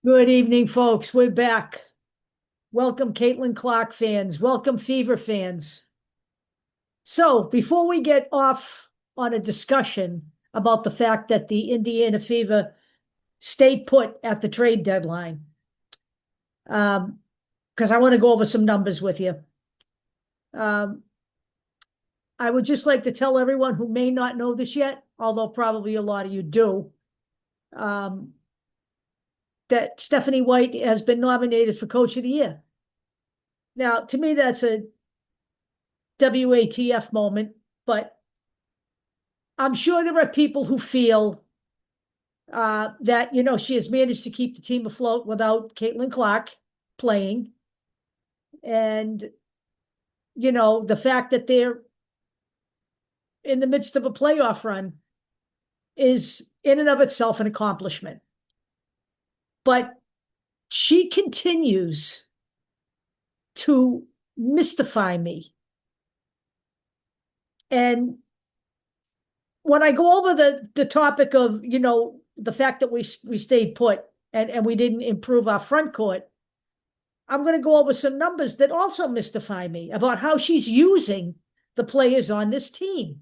Good evening, folks. We're back. Welcome, Caitlin Clark fans. Welcome, Fever fans. So, before we get off on a discussion about the fact that the Indiana Fever stayed put at the trade deadline, because I want to go over some numbers with you. I would just like to tell everyone who may not know this yet, although probably a lot of you do, that Stephanie White has been nominated for Coach of the Year. Now, to me, that's a WATF moment, but I'm sure there are people who feel that, she has managed to keep the team afloat without Caitlin Clark playing. And, the fact that they're in the midst of a playoff run is in and of itself an accomplishment. But she continues to mystify me. And when I go over the topic of, the fact that we stayed put and we didn't improve our front court, I'm going to go over some numbers that also mystify me about how she's using the players on this team.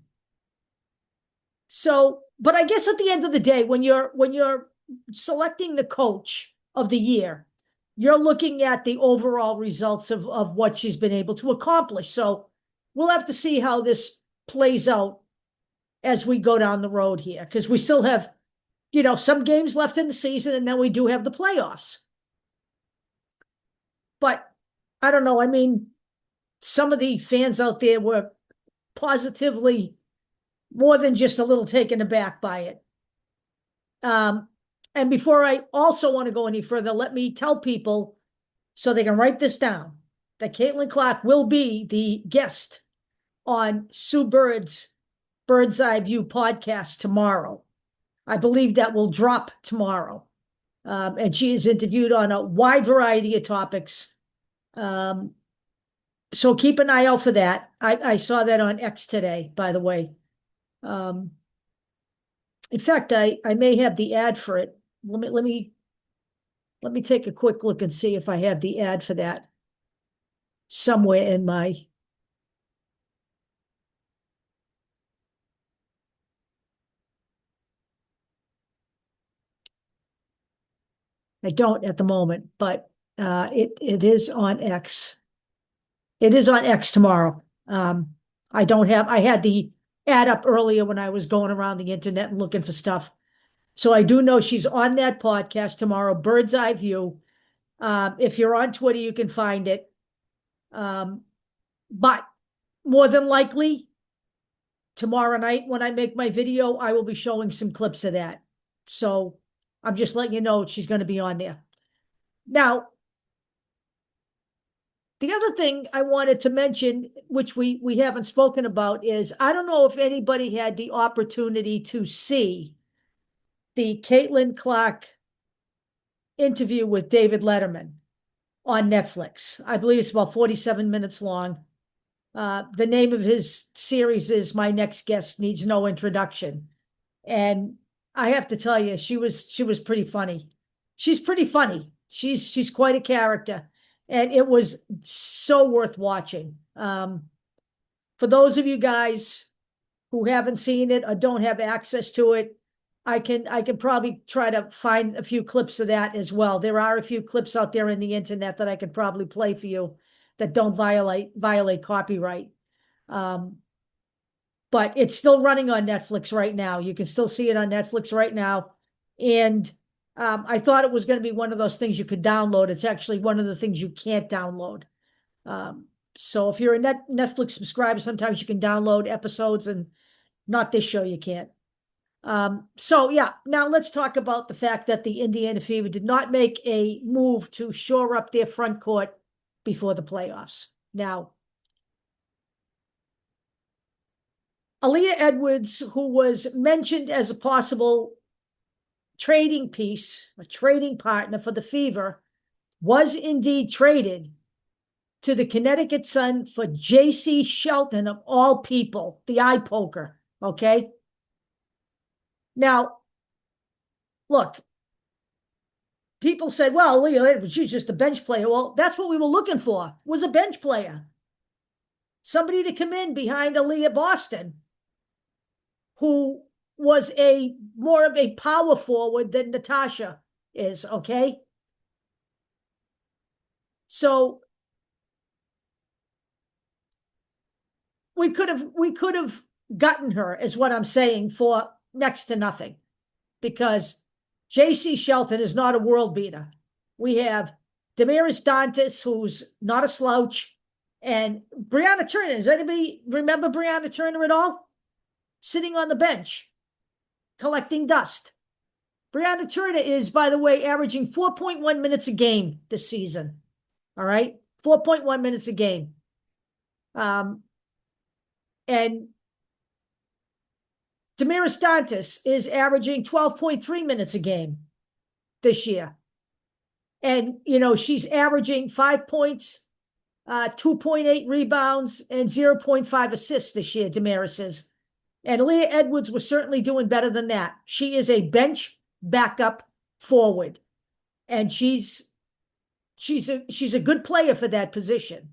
So, but I guess at the end of the day, when you're selecting the coach of the year, you're looking at the overall results of what she's been able to accomplish. So we'll have to see how this plays out as we go down the road here, because we still have, some games left in the season, and then we do have the playoffs. But I don't know. I mean, some of the fans out there were positively more than just a little taken aback by it. And before I also want to go any further, let me tell people so they can write this down that Caitlin Clark will be the guest on Sue Bird's Bird's Eye View podcast tomorrow. I believe that will drop tomorrow. And she is interviewed on a wide variety of topics. So keep an eye out for that. I saw that on X today, by the way. In fact, I may have the ad for it. Let me take a quick look and see if I have the ad for that somewhere in my. I don't at the moment, but it is on X. It is on X tomorrow. I had the ad up earlier when I was going around the internet and looking for stuff. So I do know she's on that podcast tomorrow, Bird's Eye View. If you're on Twitter, you can find it. But more than likely, tomorrow night when I make my video, I will be showing some clips of that. So I'm just letting you know she's going to be on there. Now, the other thing I wanted to mention, which we haven't spoken about, is I don't know if anybody had the opportunity to see the Caitlin Clark interview with David Letterman on Netflix. I believe it's about 47 minutes long. The name of his series is My Next Guest Needs No Introduction. And I have to tell you, she was pretty funny. She's pretty funny. She's quite a character. And it was so worth watching. For those of you guys who haven't seen it or don't have access to it, I can probably try to find a few clips of that as well. There are a few clips out there in the internet that I could probably play for you that don't violate copyright. But it's still running on Netflix right now. You can still see it on Netflix right now. And I thought it was going to be one of those things you could download. It's actually one of the things you can't download. So if you're a Netflix subscriber, sometimes you can download episodes, and not this show you can't. So yeah, now let's talk about the fact that the Indiana Fever did not make a move to shore up their front court before the playoffs. Now, Aaliyah Edwards, who was mentioned as a possible trading piece, a trading partner for the Fever, was indeed traded to the Connecticut Sun for J.C. Shelton, of all people, the eye poker, okay? Now, look, people said, well, Aaliyah Edwards, she's just a bench player. Well, that's what we were looking for, was a bench player. Somebody to come in behind Aaliyah Boston, who was more of a power forward than Natasha is, okay? So we could have gotten her, is what I'm saying, for next to nothing, because J.C. Shelton is not a world beater. We have Damaris Dantas, who's not a slouch, and Brianna Turner. Does anybody remember Brianna Turner at all? Sitting on the bench, collecting dust. Brianna Turner is, by the way, averaging 4.1 minutes a game this season. All right? 4.1 minutes a game. And Damaris Dantas is averaging 12.3 minutes a game this year. And, she's averaging 5 points, 2.8 rebounds, and 0.5 assists this year, Damaris is. And Aaliyah Edwards was certainly doing better than that. She is a bench backup forward. And she's a good player for that position.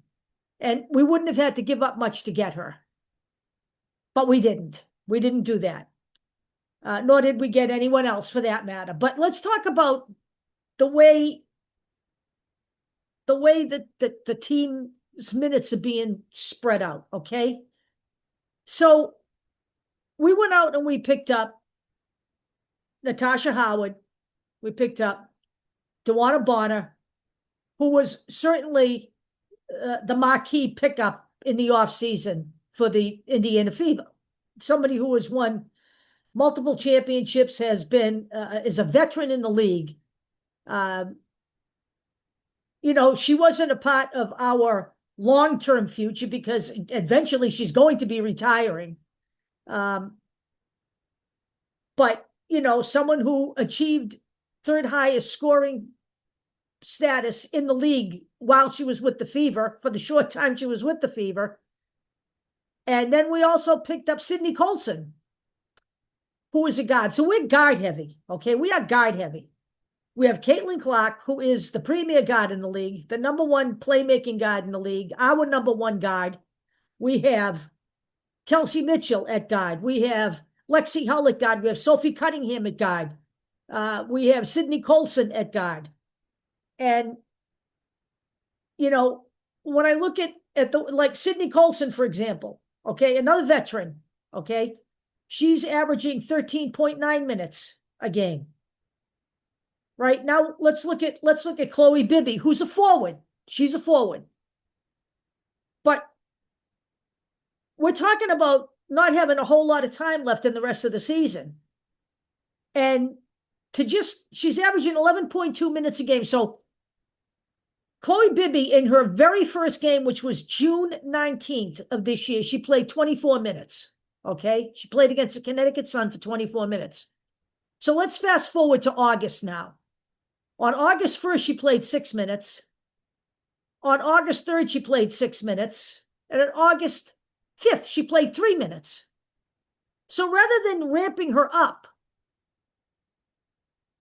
And we wouldn't have had to give up much to get her. But we didn't. We didn't do that. Nor did we get anyone else for that matter. But let's talk about the way that the team's minutes are being spread out, okay? So we went out and we picked up Natasha Howard. We picked up DeWanna Bonner, who was certainly the marquee pickup in the offseason for the Indiana Fever. Somebody who has won multiple championships, is a veteran in the league. She wasn't a part of our long-term future because eventually she's going to be retiring. But, someone who achieved third highest scoring status in the league while she was with the Fever, for the short time she was with the Fever. And then we also picked up Sydney Coulson, who is a guard. So we're guard heavy, okay? We are guard heavy. We have Caitlin Clark, who is the premier guard in the league, the number one playmaking guard in the league, our number one guard. We have Kelsey Mitchell at guard. We have Lexi Hull at guard. We have Sophie Cunningham at guard. We have Sydney Coulson at guard. And, when I look at like Sydney Coulson, for example, okay, another veteran, okay, she's averaging 13.9 minutes a game. Right now, let's look at Chloe Bibby, who's a forward. She's a forward. But we're talking about not having a whole lot of time left in the rest of the season. And she's averaging 11.2 minutes a game. So Chloe Bibby, in her very first game, which was June 19th of this year, she played 24 minutes, okay? She played against the Connecticut Sun for 24 minutes. So let's fast forward to August now. On August 1st, she played 6 minutes. On August 3rd, she played 6 minutes. And on August 5th, she played 3 minutes. So rather than ramping her up,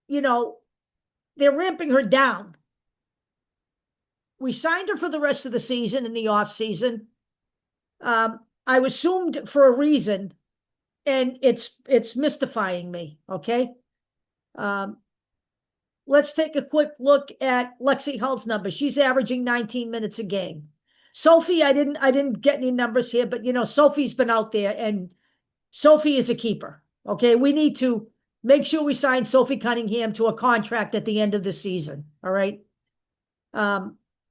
they're ramping her down. We signed her for the rest of the season in the off season. I assumed for a reason, and it's mystifying me. Okay. Let's take a quick look at Lexi Hull's numbers. She's averaging 19 minutes a game. Sophie, I didn't get any numbers here, but Sophie's been out there, and Sophie is a keeper. Okay, we need to make sure we sign Sophie Cunningham to a contract at the end of the season. All right.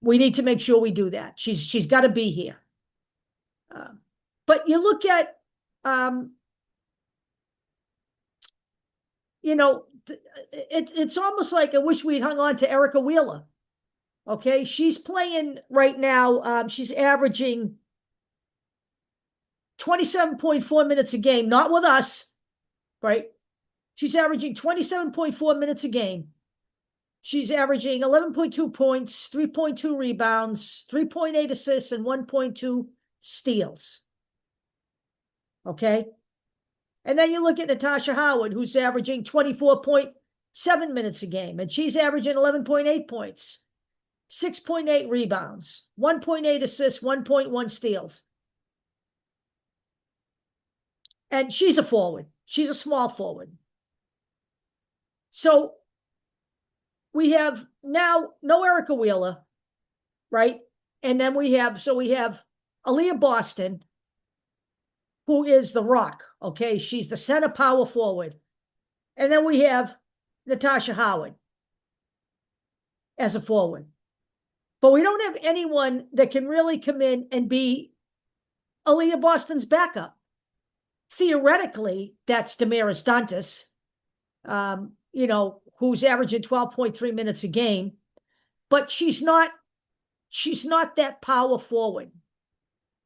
We need to make sure we do that. She's got to be here. But you look at, it's almost like I wish we'd hung on to Erica Wheeler. Okay, she's playing right now. She's averaging 27.4 minutes a game, not with us, right? She's averaging 27.4 minutes a game. She's averaging 11.2 points, 3.2 rebounds, 3.8 assists, and 1.2 steals. Okay? And then you look at Natasha Howard, who's averaging 24.9 7 minutes a game, and she's averaging 11.8 points, 6.8 rebounds, 1.8 assists, 1.1 steals. And she's a forward. She's a small forward. So we have now no Erica Wheeler, right? And then we have Aaliyah Boston, who is the rock, okay? She's the center power forward. And then we have Natasha Howard as a forward. But we don't have anyone that can really come in and be Aaliyah Boston's backup. Theoretically, that's Damaris Dantas, who's averaging 12.3 minutes a game. But she's not that power forward.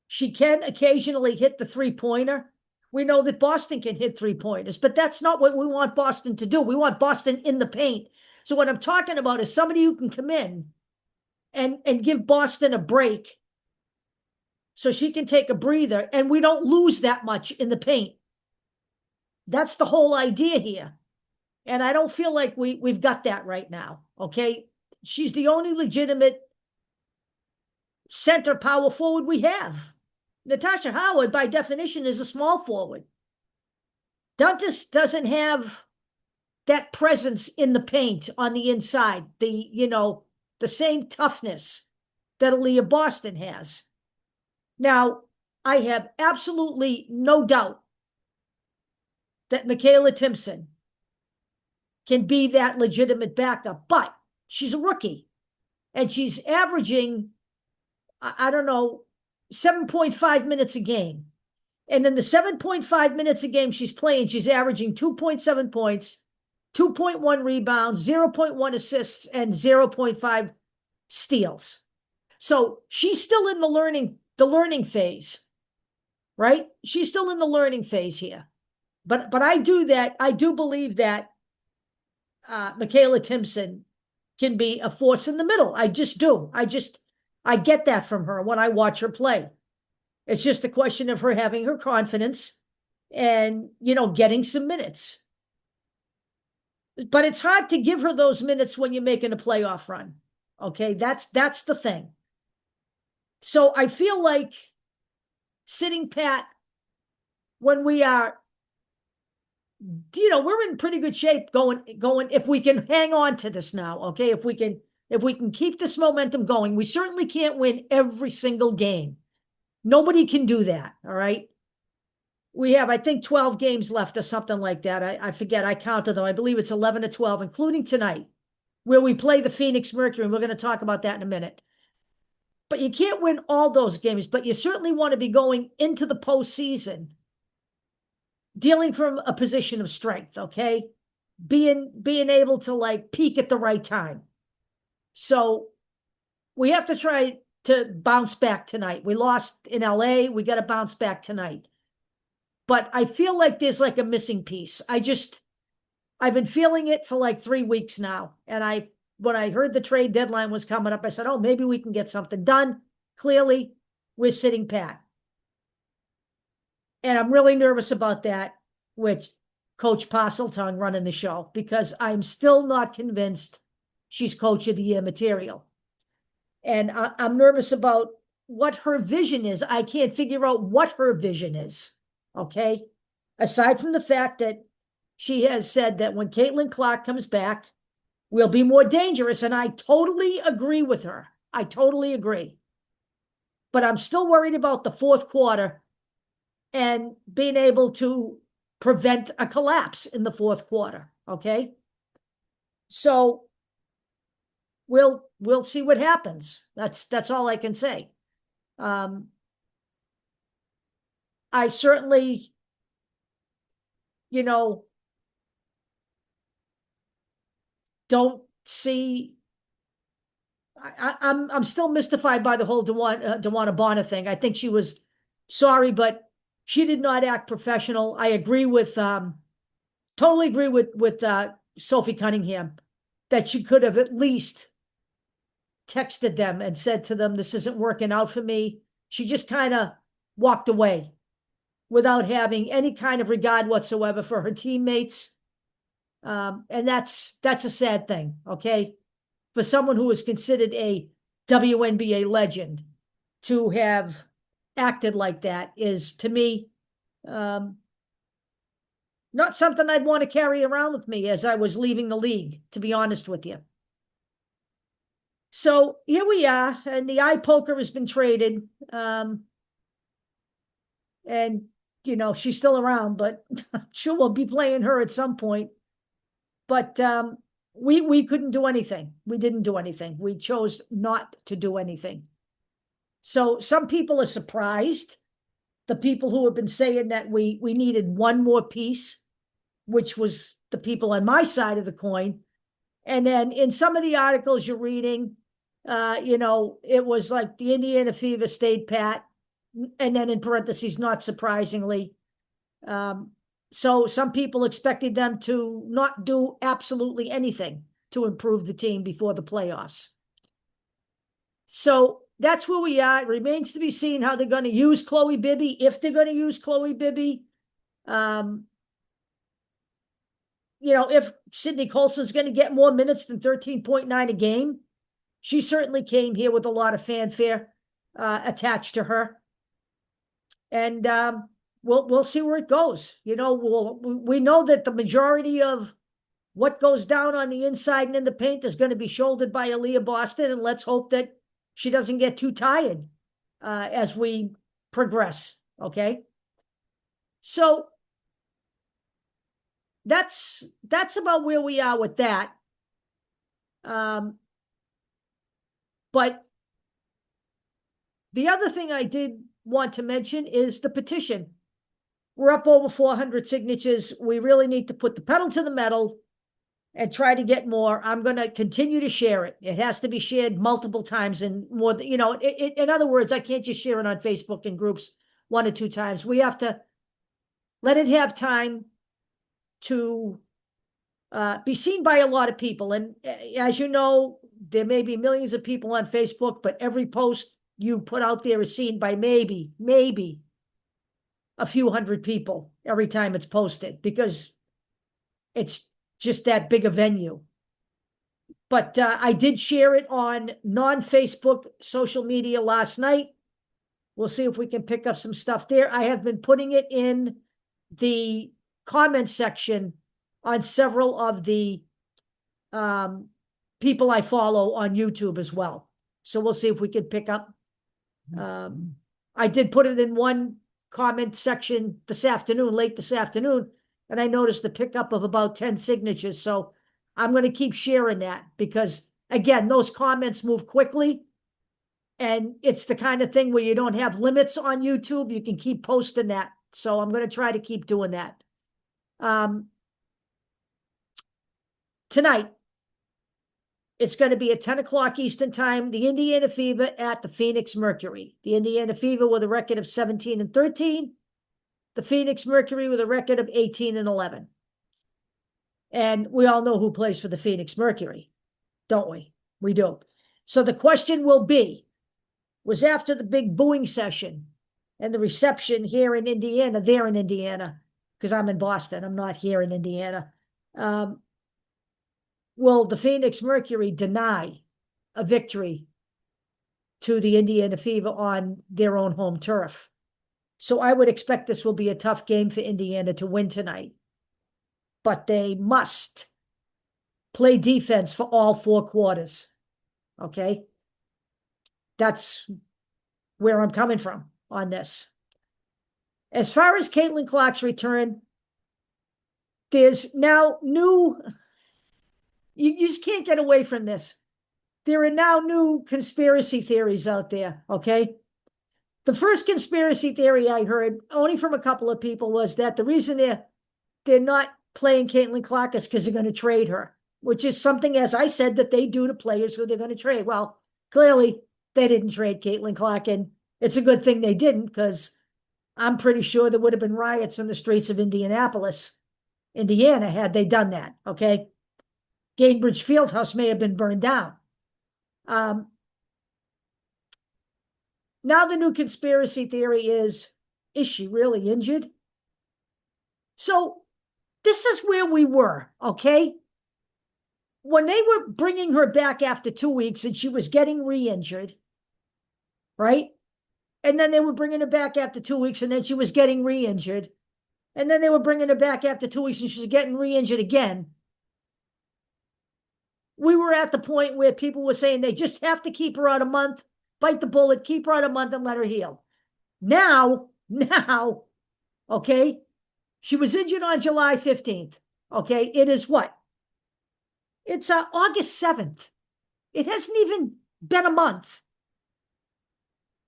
She can occasionally hit the three-pointer. We know that Boston can hit three-pointers, but that's not what we want Boston to do. We want Boston in the paint. So what I'm talking about is somebody who can come in and give Boston a break so she can take a breather, and we don't lose that much in the paint. That's the whole idea here. And I don't feel like we've got that right now, okay? She's the only legitimate center power forward we have. Natasha Howard, by definition, is a small forward. Dantas doesn't have that presence in the paint on the inside, the same toughness that Aaliyah Boston has. Now, I have absolutely no doubt that Michaela Timpson can be that legitimate backup, but she's a rookie, and she's averaging, 7.5 minutes a game. And in the 7.5 minutes a game she's playing, she's averaging 2.7 points, 2.1 rebounds, 0.1 assists, and 0.5 steals. So she's still in the learning phase, right? She's still in the learning phase here. But I do believe that Michaela Timpson can be a force in the middle. I just do. I get that from her when I watch her play. It's just a question of her having her confidence and, getting some minutes. But it's hard to give her those minutes when you're making a playoff run. Okay, that's the thing. So I feel like sitting pat when we are, we're in pretty good shape going, if we can hang on to this now, okay? If we can keep this momentum going. We certainly can't win every single game. Nobody can do that, all right? We have, I think, 12 games left or something like that. I forget, I counted them. I believe it's 11 to 12, including tonight, where we play the Phoenix Mercury, and we're going to talk about that in a minute. But you can't win all those games, but you certainly want to be going into the postseason dealing from a position of strength, okay? Being able to, peak at the right time. So we have to try to bounce back tonight. We lost in LA. We got to bounce back tonight. But I feel like there's a missing piece. I've been feeling it for 3 weeks now. And when I heard the trade deadline was coming up, I said, oh, maybe we can get something done. Clearly, we're sitting pat. And I'm really nervous about that with Coach Parseltongue running the show, because I'm still not convinced she's Coach of the Year material. And I'm nervous about what her vision is. I can't figure out what her vision is, okay? Aside from the fact that she has said that when Caitlin Clark comes back, we'll be more dangerous, and I totally agree with her. I totally agree. But I'm still worried about the fourth quarter and being able to prevent a collapse in the fourth quarter, okay? So we'll see what happens. That's all I can say. I certainly, don't see. I'm still mystified by the whole DeWanna Bonner thing. I think she was sorry, but she did not act professional. I agree with totally agree with Sophie Cunningham that she could have at least texted them and said to them, this isn't working out for me. She just kind of walked away without having any kind of regard whatsoever for her teammates. And that's a sad thing, okay? For someone who is considered a WNBA legend to have acted like that is, to me, not something I'd want to carry around with me as I was leaving the league, to be honest with you. So here we are, and the eye poker has been traded. And, you know, she's still around, but I'm sure we'll be playing her at some point. But we couldn't do anything. We didn't do anything. We chose not to do anything. So some people are surprised. The people who have been saying that we needed one more piece, which was the people on my side of the coin. And then in some of the articles you're reading, you know, it was like the Indiana Fever stayed pat, and then in parentheses, not surprisingly. So some people expected them to not do absolutely anything to improve the team before the playoffs. So that's where we are. It remains to be seen how they're going to use Chloe Bibby, if they're going to use Chloe Bibby. You know, if Sydney Coulson's going to get more minutes than 13.9 a game, she certainly came here with a lot of fanfare attached to her. And we'll see where it goes. You know, we know that the majority of what goes down on the inside and in the paint is going to be shouldered by Aaliyah Boston, and let's hope that she doesn't get too tired as we progress, okay? So that's about where we are with that. But the other thing I did want to mention is the petition. We're up over 400 signatures. We really need to put the pedal to the metal and try to get more. I'm going to continue to share it. It has to be shared multiple times and more, you know, in other words, I can't just share it on Facebook in groups 1 or 2 times. We have to let it have time to be seen by a lot of people. And as you know, there may be millions of people on Facebook, but every post you put out there is seen by maybe a few hundred people every time it's posted, because it's just that big a venue. But I did share it on non-Facebook social media last night. We'll see if we can pick up some stuff there. I have been putting it in the comment section on several of the people I follow on YouTube as well. So we'll see if we can pick up. I did put it in one comment section late this afternoon, and I noticed the pickup of about 10 signatures. So I'm going to keep sharing that because, again, those comments move quickly. And it's the kind of thing where you don't have limits on YouTube. You can keep posting that. So I'm going to try to keep doing that. Tonight, it's going to be at 10 o'clock Eastern time, the Indiana Fever at the Phoenix Mercury. The Indiana Fever with a record of 17-13. The Phoenix Mercury with a record of 18-11. And we all know who plays for the Phoenix Mercury, don't we? We do. So the question will be, was after the big booing session and the reception here in Indiana, there in Indiana, because I'm in Boston, I'm not here in Indiana, will the Phoenix Mercury deny a victory to the Indiana Fever on their own home turf? So I would expect this will be a tough game for Indiana to win tonight. But they must play defense for all 4 quarters, okay? That's where I'm coming from on this. As far as Caitlin Clark's return, there's now new... You just can't get away from this. There are now new conspiracy theories out there, okay? The first conspiracy theory I heard, only from a couple of people, was that the reason they're not playing Caitlin Clark is because they're going to trade her, which is something, as I said, that they do to players who they're going to trade. Well, clearly, they didn't trade Caitlin Clark, and it's a good thing they didn't, because I'm pretty sure there would have been riots in the streets of Indianapolis, Indiana, had they done that, okay? Gainbridge Fieldhouse may have been burned down. Now the new conspiracy theory is she really injured? So This is where we were, okay? When they were bringing her back after 2 weeks and she was getting re-injured, right? And then they were bringing her back after 2 weeks and then she was getting re-injured. And then they were bringing her back after 2 weeks and she was getting re-injured again. We were at the point where people were saying they just have to keep her out a month, bite the bullet, keep her out a month and let her heal. Now, okay, she was injured on July 15th. Okay, it is what? It's August 7th. It hasn't even been a month.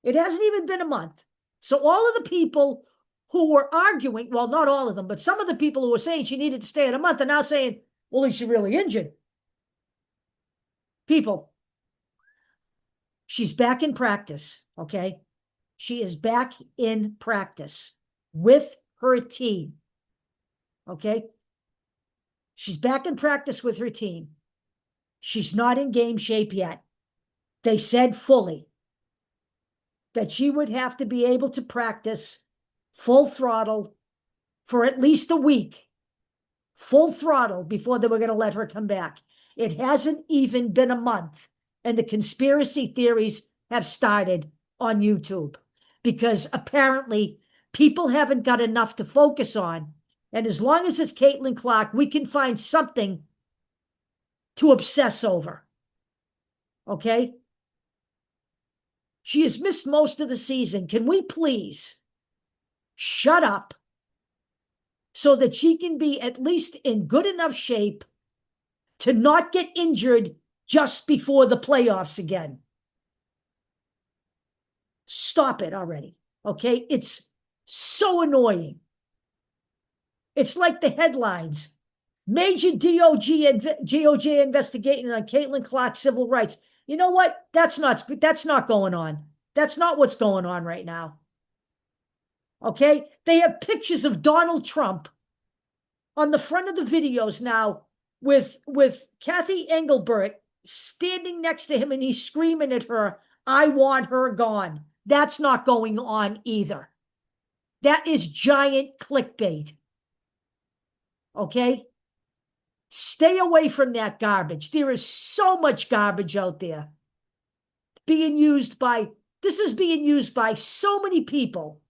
It hasn't even been a month. So all of the people who were arguing, well, not all of them, but some of the people who were saying she needed to stay at a month are now saying, well, is she really injured? People, she's back in practice, okay? She is back in practice with her team, okay? She's back in practice with her team. She's not in game shape yet. They said fully that she would have to be able to practice full throttle for at least a week, full throttle, before they were going to let her come back. It hasn't even been a month, and the conspiracy theories have started on YouTube because apparently people haven't got enough to focus on. And as long as it's Caitlin Clark, we can find something to obsess over. Okay? She has missed most of the season. Can we please shut up so that she can be at least in good enough shape to not get injured just before the playoffs again? Stop it already, okay? It's so annoying. It's like the headlines. Major DOJ investigation on Caitlin Clark's civil rights. You know what? That's not going on. That's not what's going on right now. Okay? They have pictures of Donald Trump on the front of the videos now with Kathy Engelbert standing next to him and he's screaming at her, I want her gone. That's not going on either. That is giant clickbait. Okay? Stay away from that garbage. There is so much garbage out there this is being used by so many people.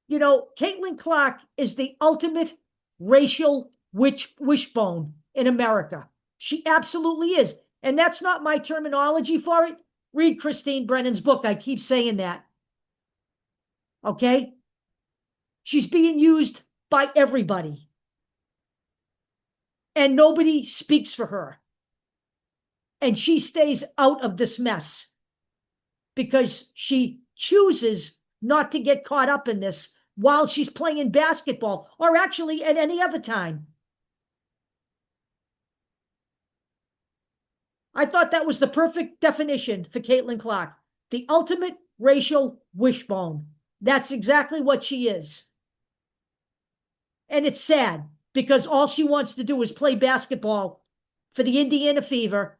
You know, Caitlin Clark is the ultimate racial wishbone in America. She absolutely is. And that's not my terminology for it. Read Christine Brennan's book. I keep saying that. Okay? She's being used by everybody. And nobody speaks for her. And she stays out of this mess because she chooses not to get caught up in this while she's playing basketball, or actually at any other time. I thought that was the perfect definition for Caitlin Clark. The ultimate racial wishbone. That's exactly what she is. And it's sad because all she wants to do is play basketball for the Indiana Fever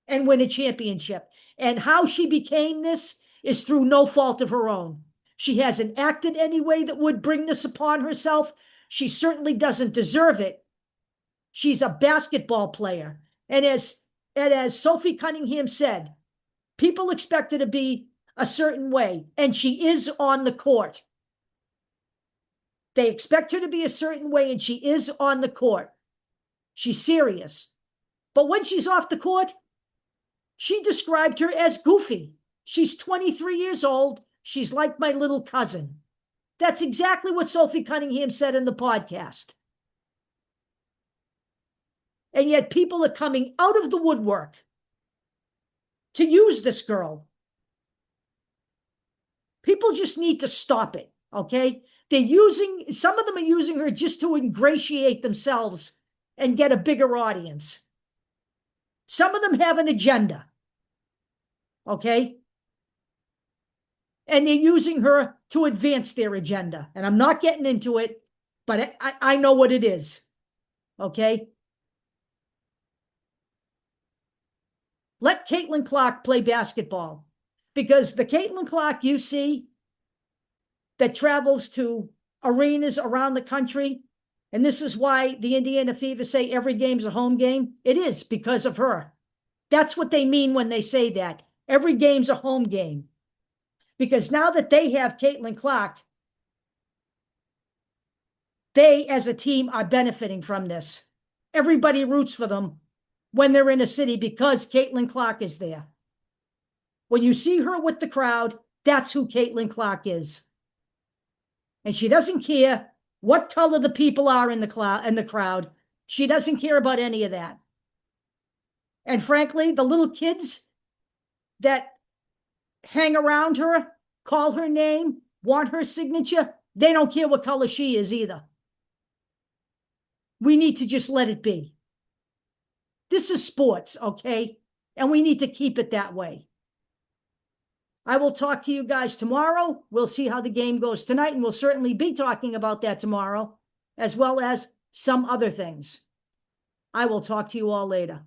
and win a championship. And how she became this is through no fault of her own. She hasn't acted any way that would bring this upon herself. She certainly doesn't deserve it. She's a basketball player. And as Sophie Cunningham said, people expect her to be a certain way, and she is on the court. They expect her to be a certain way, and she is on the court. She's serious. But when she's off the court, she described her as goofy. She's 23 years old. She's like my little cousin. That's exactly what Sophie Cunningham said in the podcast. And yet people are coming out of the woodwork to use this girl. People just need to stop it, okay? Some of them are using her just to ingratiate themselves and get a bigger audience. Some of them have an agenda, okay? And they're using her to advance their agenda. And I'm not getting into it, but I know what it is, okay? Let Caitlin Clark play basketball, because the Caitlin Clark you see that travels to arenas around the country And this is why the Indiana Fever say every game's a home game. It is because of her. That's what they mean when they say that. Every game's a home game. Because now that they have Caitlin Clark, they as a team are benefiting from this. Everybody roots for them when they're in a city because Caitlin Clark is there. When you see her with the crowd, that's who Caitlin Clark is. And she doesn't care what color the people are in the crowd. She doesn't care about any of that. And frankly, the little kids that hang around her, call her name, want her signature, they don't care what color she is either. We need to just let it be. This is sports, okay? And we need to keep it that way. I will talk to you guys tomorrow. We'll see how the game goes tonight, and we'll certainly be talking about that tomorrow, as well as some other things. I will talk to you all later.